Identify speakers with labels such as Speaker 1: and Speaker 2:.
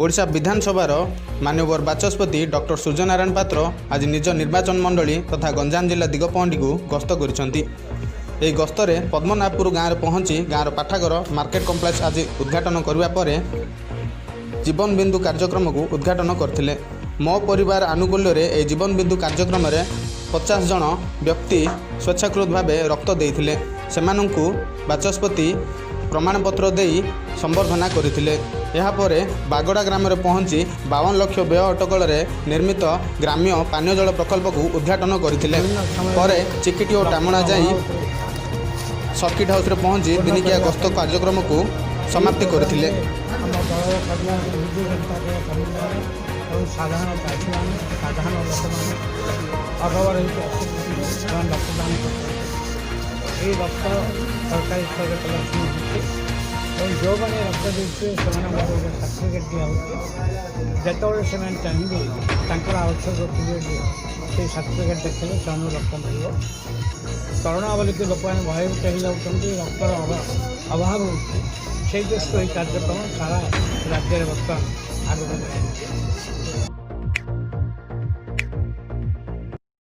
Speaker 1: ओडिशा विधानसभार माननीय बाचस्पति डॉक्टर सूर्यनारायण पात्र आज निज निर्वाचन मंडली तथा गंजाम जिला दिगपहंडी को गस्त करिसेंती। एही गस्तरे पद्मनाभपुर गाँव पहुंची गाँव पाठागर मार्केट कम्प्लेक्स आज उद्घाटन करने पर जीवन बिंदु कार्यक्रम को उद्घाटन करथिले। मो परिवार आनुकूल्य रे जीवन बिंदु कार्यक्रम में 50 जन व्यक्ति स्वेच्छाकृत भाव रक्त देइथिले। सेमानंकु बाचस्पति प्रमाणपत्र देई संबर्धना करथिले। यापर बागड़ा ग्राम में पहुंची 52 लाख व्यय अटकल निर्मित ग्राम्य पानीय जल प्रकल्प को उद्घाटन करथिले। पर चिकिटी और टामणा जाई सर्किट हाउस रे पहुंची दिनिकिया गस्त कार्यक्रम को समाप्ति करथिले।
Speaker 2: साधारण चाषी मैंने साधारण लोक मैंने अभाव रक्तदान करते रक्त सरकारी स्तर कलेक्शन होती जो मैंने रक्त देते सर्टिफिकेट दिखाते से चाहिए आवश्यक पीरियड से सर्टिफिकेट देखिए से रक्त मिल करोना बोलिक लोक मैंने भयभूत हो जाती रक्तर अभाव हो दृष्टि कार्यक्रम सारा राज्य में बर्तमान आगे